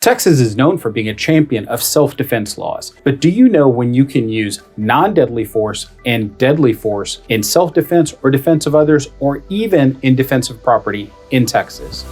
Texas is known for being a champion of self-defense laws, but do you know when you can use non-deadly force and deadly force in self-defense or defense of others, or even in defense of property in Texas?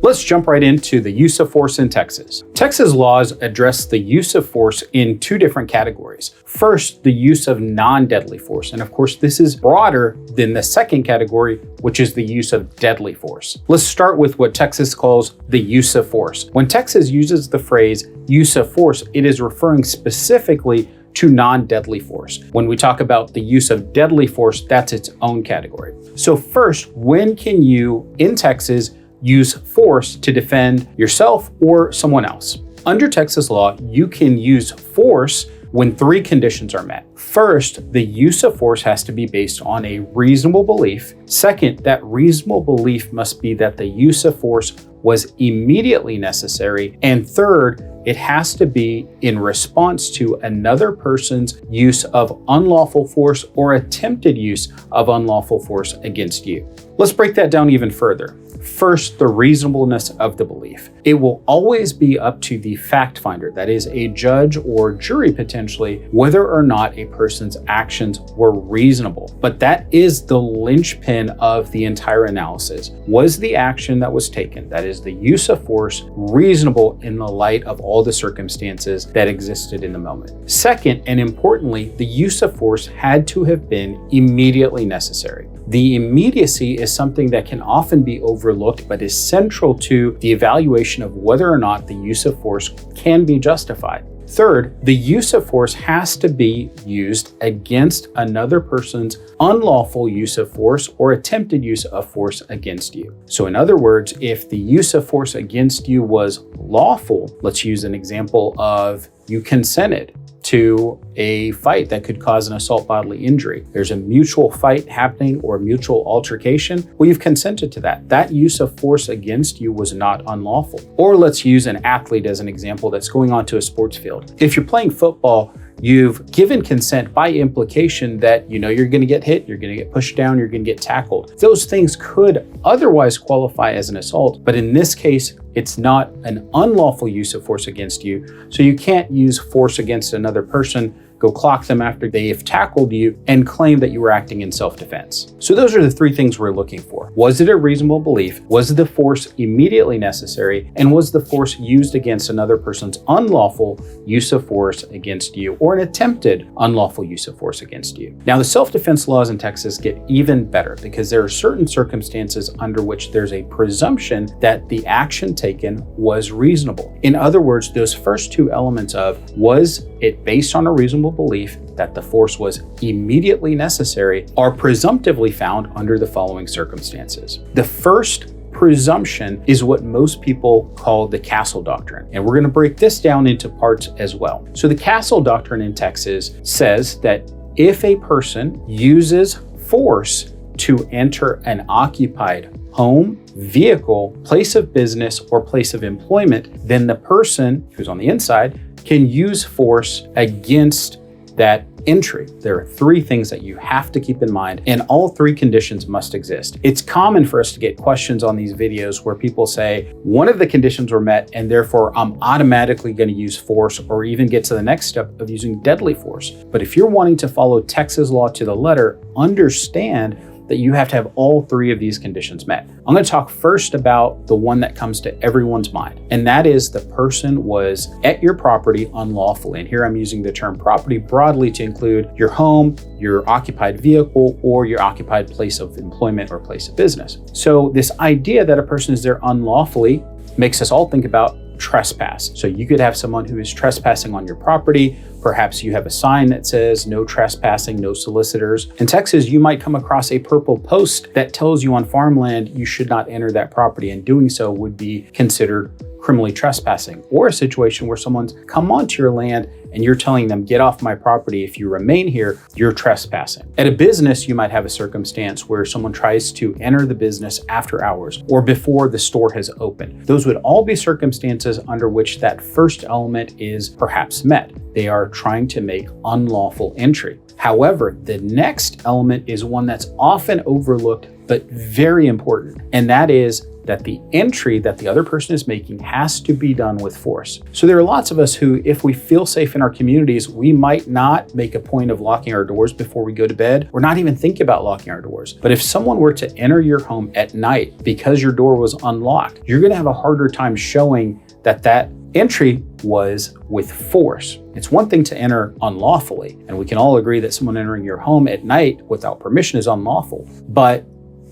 Let's jump right into the use of force in Texas. Texas laws address the use of force in two different categories. First, the use of non-deadly force. And of course, this is broader than the second category, which is the use of deadly force. Let's start with what Texas calls the use of force. When Texas uses the phrase use of force, it is referring specifically to non-deadly force. When we talk about the use of deadly force, that's its own category. So first, when can you, in Texas, use force to defend yourself or someone else? Under Texas law, you can use force when three conditions are met. First, the use of force has to be based on a reasonable belief. Second, that reasonable belief must be that the use of force was immediately necessary. And third, it has to be in response to another person's use of unlawful force or attempted use of unlawful force against you. Let's break that down even further. First, the reasonableness of the belief. It will always be up to the fact finder, that is a judge or jury potentially, whether or not a person's actions were reasonable. But that is the linchpin of the entire analysis. Was the action that was taken, that is the use of force, reasonable in the light of all the circumstances that existed in the moment? Second, and importantly, the use of force had to have been immediately necessary. The immediacy is something that can often be overlooked, but is central to the evaluation of whether or not the use of force can be justified. Third, the use of force has to be used against another person's unlawful use of force or attempted use of force against you. So in other words, if the use of force against you was lawful, let's use an example of you consented to a fight that could cause an assault bodily injury. There's a mutual fight happening or a mutual altercation. Well, you've consented to that. That use of force against you was not unlawful. Or let's use an athlete as an example that's going onto a sports field. If you're playing football, you've given consent by implication that you know you're going to get hit, you're going to get pushed down, you're going to get tackled. Those things could otherwise qualify as an assault, but in this case, it's not an unlawful use of force against you. So you can't use force against another person, go clock them after they have tackled you, and claim that you were acting in self-defense. So those are the three things we're looking for. Was it a reasonable belief? Was the force immediately necessary? And was the force used against another person's unlawful use of force against you, or an attempted unlawful use of force against you? Now, the self-defense laws in Texas get even better because there are certain circumstances under which there's a presumption that the action taken was reasonable. In other words, those first two elements of was it based on a reasonable belief that the force was immediately necessary are presumptively found under the following circumstances. The first presumption is what most people call the Castle Doctrine. And we're going to break this down into parts as well. So the Castle Doctrine in Texas says that if a person uses force to enter an occupied home, vehicle, place of business, or place of employment, then the person who's on the inside can use force against that entry. There are three things that you have to keep in mind, and all three conditions must exist. It's common for us to get questions on these videos where people say, one of the conditions were met, and therefore I'm automatically going to use force, or even get to the next step of using deadly force. But if you're wanting to follow Texas law to the letter, understand that you have to have all three of these conditions met. I'm going to talk first about the one that comes to everyone's mind, and that is the person was at your property unlawfully. And here I'm using the term property broadly to include your home, your occupied vehicle, or your occupied place of employment or place of business. So this idea that a person is there unlawfully makes us all think about trespass. So you could have someone who is trespassing on your property. Perhaps you have a sign that says no trespassing, no solicitors. In Texas, you might come across a purple post that tells you on farmland you should not enter that property, and doing so would be considered criminally trespassing, or a situation where someone's come onto your land and you're telling them, get off my property. If you remain here, you're trespassing. At a business, you might have a circumstance where someone tries to enter the business after hours or before the store has opened. Those would all be circumstances under which that first element is perhaps met. They are trying to make unlawful entry. However, the next element is one that's often overlooked, but very important, and that is that the entry that the other person is making has to be done with force. So there are lots of us who, if we feel safe in our communities, we might not make a point of locking our doors before we go to bed, or not even think about locking our doors. But if someone were to enter your home at night because your door was unlocked, you're gonna have a harder time showing that that entry was with force. It's one thing to enter unlawfully, and we can all agree that someone entering your home at night without permission is unlawful, but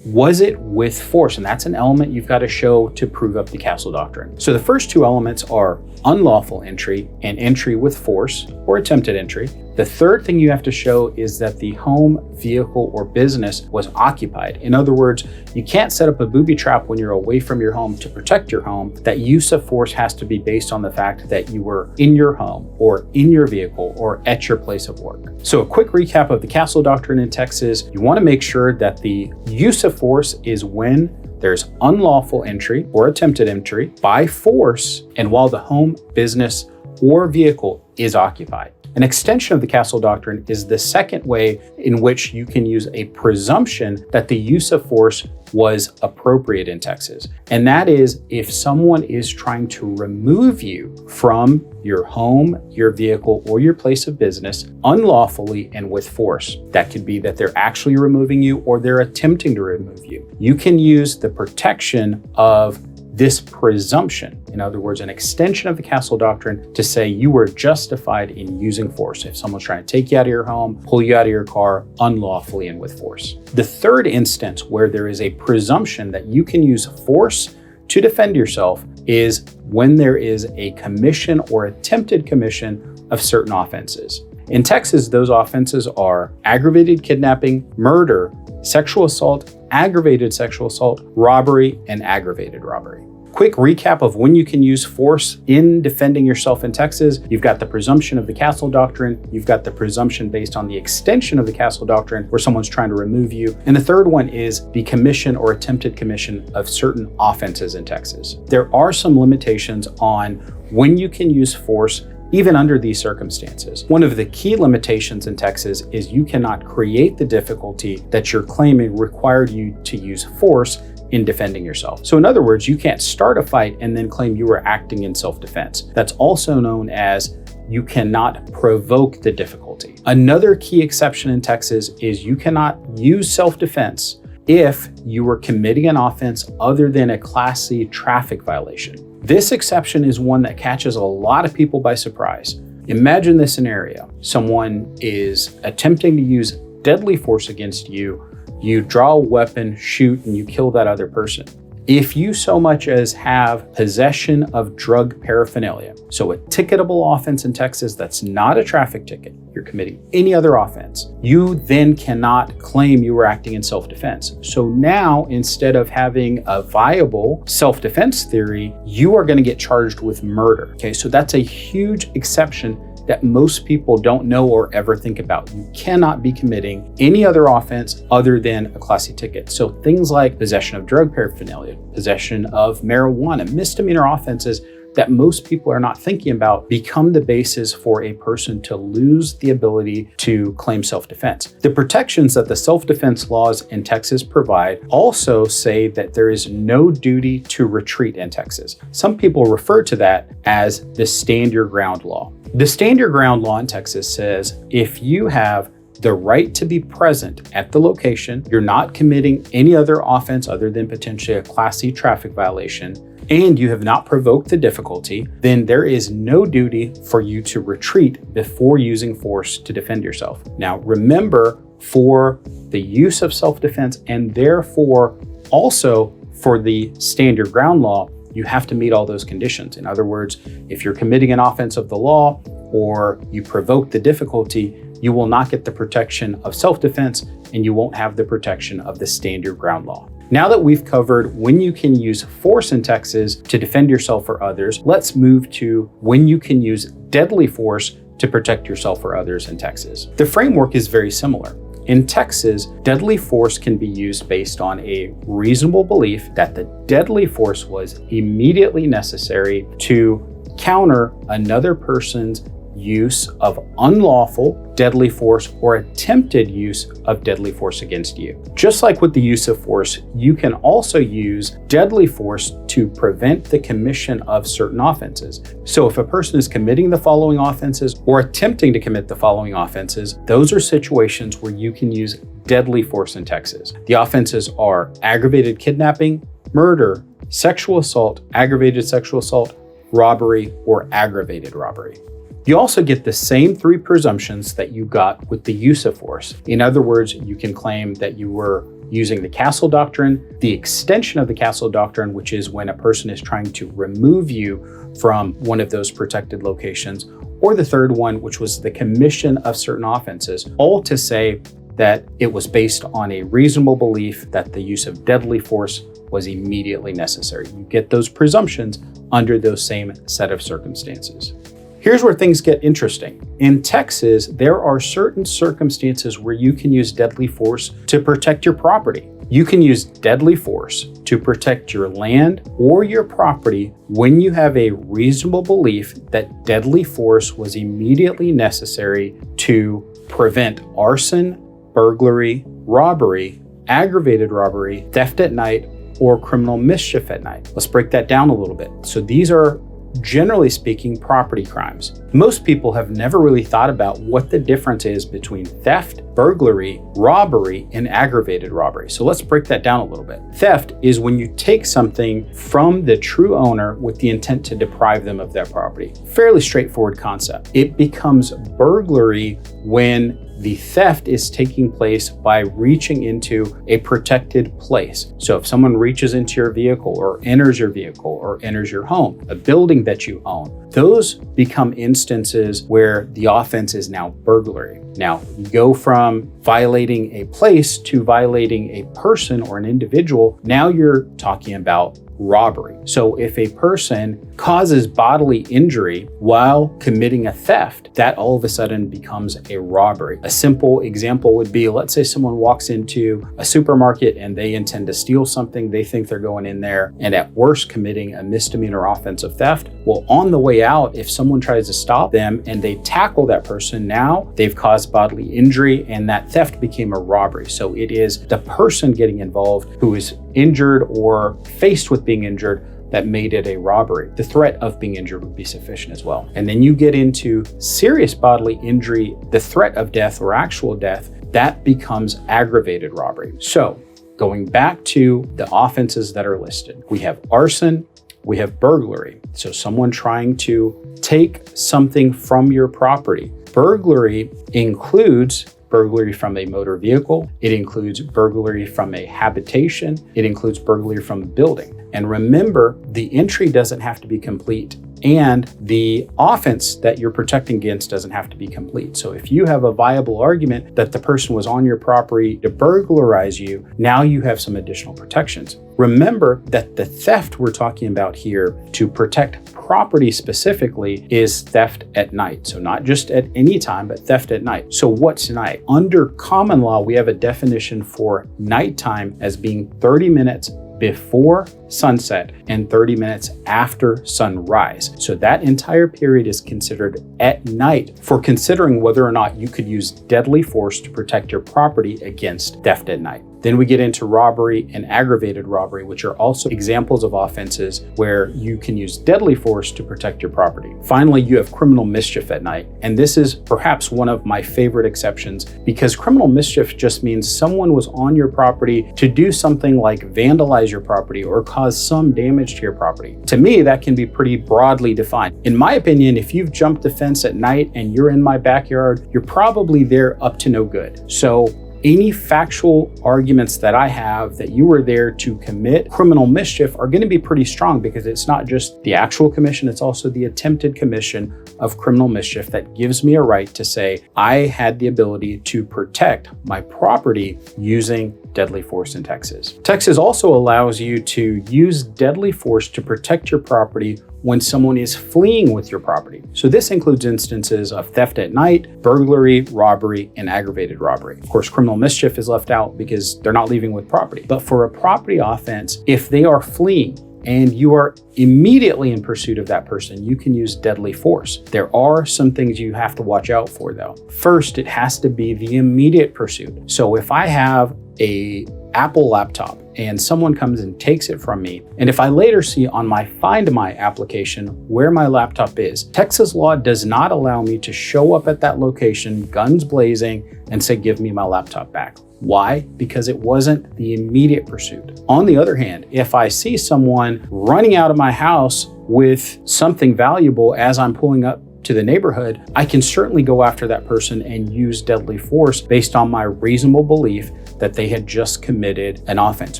was it with force? And that's an element you've got to show to prove up the Castle Doctrine. So the first two elements are unlawful entry and entry with force or attempted entry. The third thing you have to show is that the home, vehicle, or business was occupied. In other words, you can't set up a booby trap when you're away from your home to protect your home. That use of force has to be based on the fact that you were in your home or in your vehicle or at your place of work. So a quick recap of the Castle Doctrine in Texas. You want to make sure that the use of force is when there's unlawful entry or attempted entry by force and while the home, business, or vehicle is occupied. An extension of the Castle Doctrine is the second way in which you can use a presumption that the use of force was appropriate in Texas. And that is if someone is trying to remove you from your home, your vehicle, or your place of business unlawfully and with force. That could be that they're actually removing you or they're attempting to remove you. You can use the protection of this presumption, in other words, an extension of the Castle Doctrine, to say you were justified in using force if someone's trying to take you out of your home, pull you out of your car unlawfully and with force. The third instance where there is a presumption that you can use force to defend yourself is when there is a commission or attempted commission of certain offenses. In Texas, those offenses are aggravated kidnapping, murder, sexual assault, aggravated sexual assault, robbery, and aggravated robbery. Quick recap of when you can use force in defending yourself in Texas. You've got the presumption of the Castle Doctrine. You've got the presumption based on the extension of the Castle Doctrine where someone's trying to remove you. And the third one is the commission or attempted commission of certain offenses in Texas. There are some limitations on when you can use force even under these circumstances. One of the key limitations in Texas is you cannot create the difficulty that you're claiming required you to use force in defending yourself. So in other words, you can't start a fight and then claim you were acting in self-defense. That's also known as you cannot provoke the difficulty. Another key exception in Texas is you cannot use self-defense if you were committing an offense other than a Class C traffic violation. This exception is one that catches a lot of people by surprise. Imagine this scenario. Someone is attempting to use deadly force against you. You draw a weapon, shoot, and you kill that other person. If you so much as have possession of drug paraphernalia, so a ticketable offense in Texas that's not a traffic ticket, you're committing any other offense, you then cannot claim you were acting in self-defense. So now, instead of having a viable self-defense theory, you are going to get charged with murder. Okay, so that's a huge exception that most people don't know or ever think about. You cannot be committing any other offense other than a Class C ticket. So things like possession of drug paraphernalia, possession of marijuana, misdemeanor offenses that most people are not thinking about become the basis for a person to lose the ability to claim self-defense. The protections that the self-defense laws in Texas provide also say that there is no duty to retreat in Texas. Some people refer to that as the stand your ground law. The stand your ground law in Texas says if you have the right to be present at the location, you're not committing any other offense other than potentially a Class C traffic violation, and you have not provoked the difficulty, then there is no duty for you to retreat before using force to defend yourself. Now, remember, for the use of self-defense and therefore also for the stand your ground law, you have to meet all those conditions. In other words, if you're committing an offense of the law or you provoke the difficulty, you will not get the protection of self-defense and you won't have the protection of the stand your ground law. Now that we've covered when you can use force in Texas to defend yourself or others, let's move to when you can use deadly force to protect yourself or others in Texas. The framework is very similar. In Texas, deadly force can be used based on a reasonable belief that the deadly force was immediately necessary to counter another person's use of unlawful deadly force or attempted use of deadly force against you. Just like with the use of force, you can also use deadly force to prevent the commission of certain offenses. So if a person is committing the following offenses or attempting to commit the following offenses, those are situations where you can use deadly force in Texas. The offenses are aggravated kidnapping, murder, sexual assault, aggravated sexual assault, robbery, or aggravated robbery. You also get the same three presumptions that you got with the use of force. In other words, you can claim that you were using the Castle Doctrine, the extension of the Castle Doctrine, which is when a person is trying to remove you from one of those protected locations, or the third one, which was the commission of certain offenses, all to say that it was based on a reasonable belief that the use of deadly force was immediately necessary. You get those presumptions under those same set of circumstances. Here's where things get interesting. In Texas, there are certain circumstances where you can use deadly force to protect your property. You can use deadly force to protect your land or your property when you have a reasonable belief that deadly force was immediately necessary to prevent arson, burglary, robbery, aggravated robbery, theft at night, or criminal mischief at night. Let's break that down a little bit. So these are, generally speaking, property crimes. Most people have never really thought about what the difference is between theft, burglary, robbery, and aggravated robbery. So let's break that down a little bit. Theft is when you take something from the true owner with the intent to deprive them of their property. Fairly straightforward concept. It becomes burglary when the theft is taking place by reaching into a protected place. So if someone reaches into your vehicle or enters your vehicle or enters your home, a building that you own, those become instances where the offense is now burglary. Now, you go from violating a place to violating a person or an individual. Now you're talking about robbery. So if a person causes bodily injury while committing a theft, that all of a sudden becomes a robbery. A simple example would be, let's say someone walks into a supermarket and they intend to steal something. They think they're going in there and at worst committing a misdemeanor offense of theft. Well, on the way out, if someone tries to stop them and they tackle that person, now they've caused bodily injury and that theft became a robbery. So it is the person getting involved who is injured or faced with being injured that made it a robbery. The threat of being injured would be sufficient as well. And then you get into serious bodily injury, the threat of death or actual death, that becomes aggravated robbery. So going back to the offenses that are listed, we have arson, we have burglary. So someone trying to take something from your property. Burglary includes burglary from a motor vehicle. It includes burglary from a habitation. It includes burglary from a building. And remember, the entry doesn't have to be complete and the offense that you're protecting against doesn't have to be complete. So if you have a viable argument that the person was on your property to burglarize you, now you have some additional protections. Remember that the theft we're talking about here to protect property specifically is theft at night. So not just at any time, but theft at night. So what's night? Under common law, we have a definition for nighttime as being 30 minutes before sunset and 30 minutes after sunrise. So that entire period is considered at night for considering whether or not you could use deadly force to protect your property against theft at night. Then we get into robbery and aggravated robbery, which are also examples of offenses where you can use deadly force to protect your property. Finally, you have criminal mischief at night. And this is perhaps one of my favorite exceptions because criminal mischief just means someone was on your property to do something like vandalize your property or cause some damage to your property. To me, that can be pretty broadly defined. In my opinion, if you've jumped the fence at night and you're in my backyard, you're probably there up to no good. So any factual arguments that I have that you were there to commit criminal mischief are going to be pretty strong because it's not just the actual commission, it's also the attempted commission of criminal mischief that gives me a right to say I had the ability to protect my property using deadly force in Texas. Texas also allows you to use deadly force to protect your property when someone is fleeing with your property. So this includes instances of theft at night, burglary, robbery, and aggravated robbery. Of course, criminal mischief is left out because they're not leaving with property. But for a property offense, if they are fleeing and you are immediately in pursuit of that person, you can use deadly force. There are some things you have to watch out for though. First, it has to be the immediate pursuit. So if I have a Apple laptop and someone comes and takes it from me, and if I later see on my Find My application where my laptop is, Texas law does not allow me to show up at that location, guns blazing, and say, give me my laptop back. Why? Because it wasn't the immediate pursuit. On the other hand, if I see someone running out of my house with something valuable as I'm pulling up to the neighborhood, I can certainly go after that person and use deadly force based on my reasonable belief that they had just committed an offense,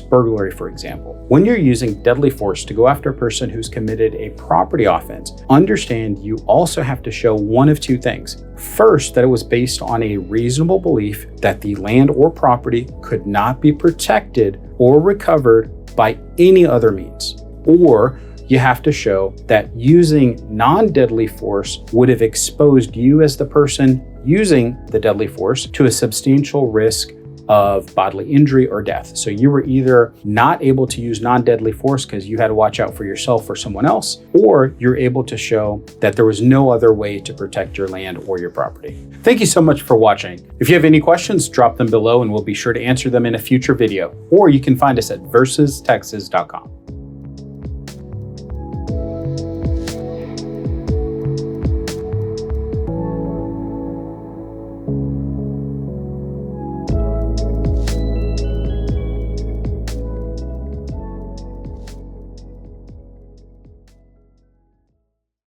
burglary, for example. When you're using deadly force to go after a person who's committed a property offense, understand you also have to show one of two things. First, that it was based on a reasonable belief that the land or property could not be protected or recovered by any other means. Or you have to show that using non-deadly force would have exposed you as the person using the deadly force to a substantial risk of bodily injury or death. So you were either not able to use non-deadly force because you had to watch out for yourself or someone else, or you're able to show that there was no other way to protect your land or your property. Thank you so much for watching. If you have any questions, drop them below and we'll be sure to answer them in a future video, or you can find us at versestexas.com.